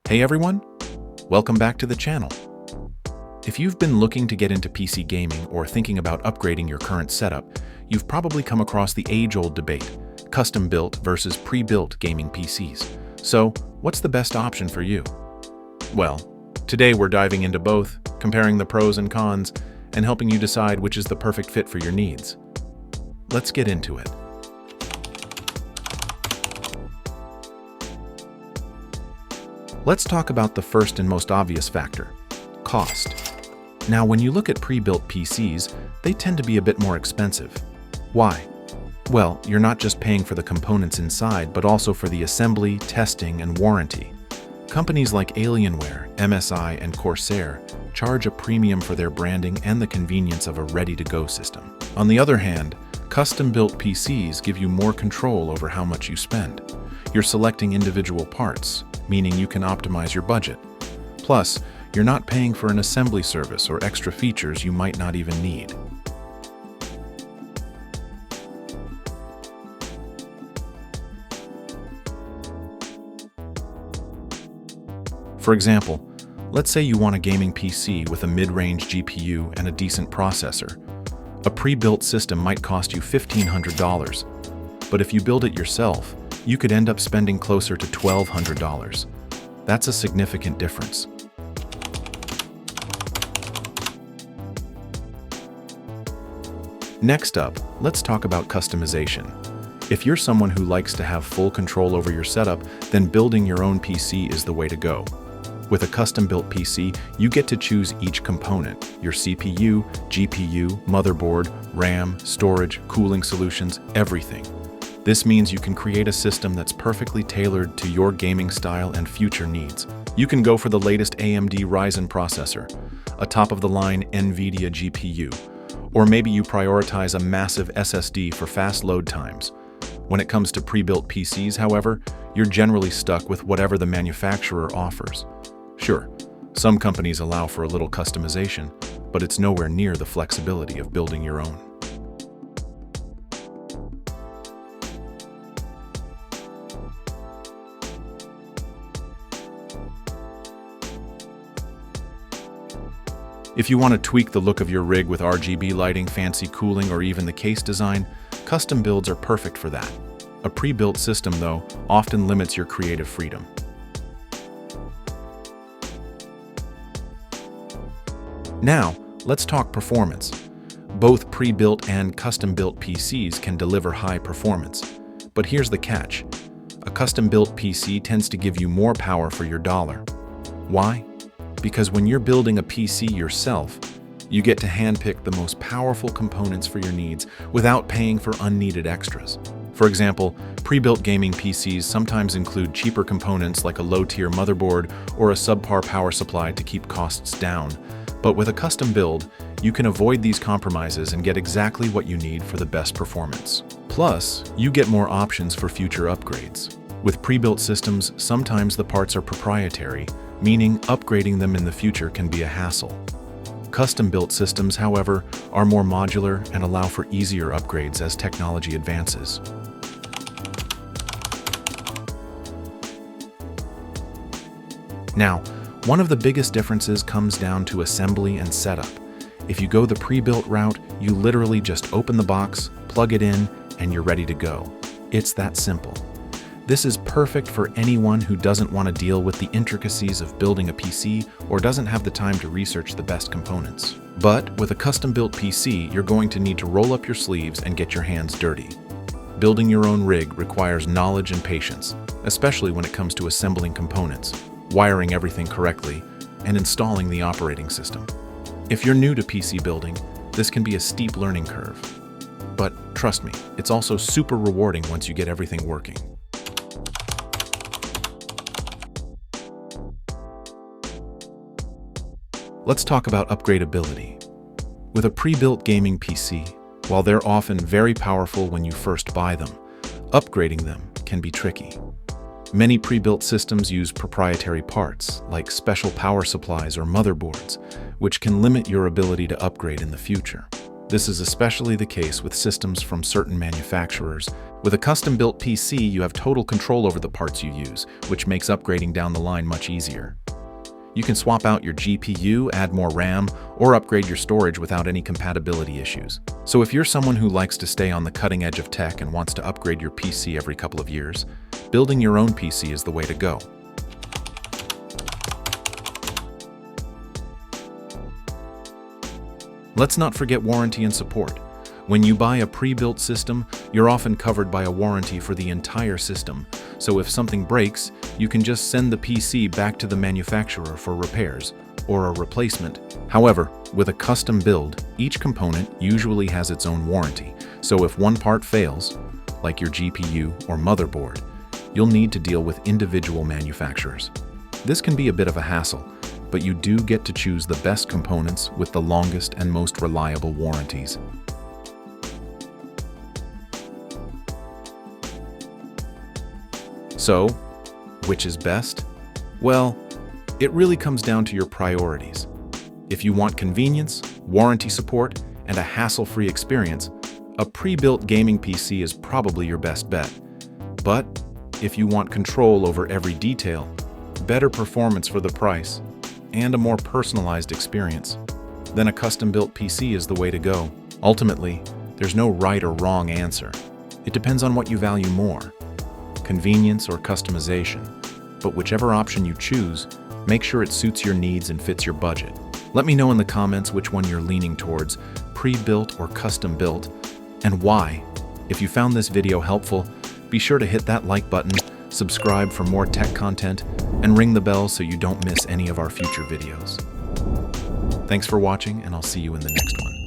Hey everyone, welcome back to the channel. If you've been looking to get into PC gaming or thinking about upgrading your current setup, you've probably come across the age-old debate, custom-built versus pre-built gaming PCs. So, what's the best option for you? Well, today we're diving into both, comparing the pros and cons, and helping you decide which is the perfect fit for your needs. Let's get into it. Let's talk about the first and most obvious factor, cost. Now, when you look at pre-built PCs, they tend to be a bit more expensive. Why? Well, you're not just paying for the components inside, but also for the assembly, testing, and warranty. Companies like Alienware, MSI, and Corsair charge a premium for their branding and the convenience of a ready-to-go system. On the other hand, custom-built PCs give you more control over how much you spend. You're selecting individual parts, meaning you can optimize your budget. Plus, you're not paying for an assembly service or extra features you might not even need. For example, let's say you want a gaming PC with a mid-range GPU and a decent processor. A pre-built system might cost you $1,500, but if you build it yourself, you could end up spending closer to $1,200. That's a significant difference. Next up, let's talk about customization. If you're someone who likes to have full control over your setup, then building your own PC is the way to go. With a custom-built PC, you get to choose each component: your CPU, GPU, motherboard, RAM, storage, cooling solutions, everything. This means you can create a system that's perfectly tailored to your gaming style and future needs. You can go for the latest AMD Ryzen processor, a top-of-the-line NVIDIA GPU, or maybe you prioritize a massive SSD for fast load times. When it comes to pre-built PCs, however, you're generally stuck with whatever the manufacturer offers. Sure, some companies allow for a little customization, but it's nowhere near the flexibility of building your own. If you want to tweak the look of your rig with RGB lighting, fancy cooling, or even the case design, custom builds are perfect for that. A pre-built system, though, often limits your creative freedom. Now, let's talk performance. Both pre-built and custom-built PCs can deliver high performance. But here's the catch. A custom-built PC tends to give you more power for your dollar. Why? Because when you're building a PC yourself, you get to handpick the most powerful components for your needs without paying for unneeded extras. For example, pre-built gaming PCs sometimes include cheaper components like a low-tier motherboard or a subpar power supply to keep costs down. But with a custom build, you can avoid these compromises and get exactly what you need for the best performance. Plus, you get more options for future upgrades. With pre-built systems, sometimes the parts are proprietary, meaning upgrading them in the future can be a hassle. Custom-built systems, however, are more modular and allow for easier upgrades as technology advances. Now, one of the biggest differences comes down to assembly and setup. If you go the pre-built route, you literally just open the box, plug it in, and you're ready to go. It's that simple. This is perfect for anyone who doesn't want to deal with the intricacies of building a PC or doesn't have the time to research the best components. But with a custom-built PC, you're going to need to roll up your sleeves and get your hands dirty. Building your own rig requires knowledge and patience, especially when it comes to assembling components, wiring everything correctly, and installing the operating system. If you're new to PC building, this can be a steep learning curve. But trust me, it's also super rewarding once you get everything working. Let's talk about upgradeability. With a pre-built gaming PC, while they're often very powerful when you first buy them, upgrading them can be tricky. Many pre-built systems use proprietary parts, like special power supplies or motherboards, which can limit your ability to upgrade in the future. This is especially the case with systems from certain manufacturers. With a custom-built PC, you have total control over the parts you use, which makes upgrading down the line much easier. You can swap out your GPU, add more RAM, or upgrade your storage without any compatibility issues. So if you're someone who likes to stay on the cutting edge of tech and wants to upgrade your PC every couple of years, building your own PC is the way to go. Let's not forget warranty and support. When you buy a pre-built system, you're often covered by a warranty for the entire system. So if something breaks, you can just send the PC back to the manufacturer for repairs or a replacement. However, with a custom build, each component usually has its own warranty. So if one part fails, like your GPU or motherboard, you'll need to deal with individual manufacturers. This can be a bit of a hassle, but you do get to choose the best components with the longest and most reliable warranties. So, which is best? Well, it really comes down to your priorities. If you want convenience, warranty support, and a hassle-free experience, a pre-built gaming PC is probably your best bet. But if you want control over every detail, better performance for the price, and a more personalized experience, then a custom-built PC is the way to go. Ultimately, there's no right or wrong answer. It depends on what you value more, convenience or customization. But whichever option you choose, make sure it suits your needs and fits your budget. Let me know in the comments which one you're leaning towards, pre-built or custom-built, and why. If you found this video helpful, be sure to hit that like button, subscribe for more tech content, and ring the bell so you don't miss any of our future videos. Thanks for watching, and I'll see you in the next one.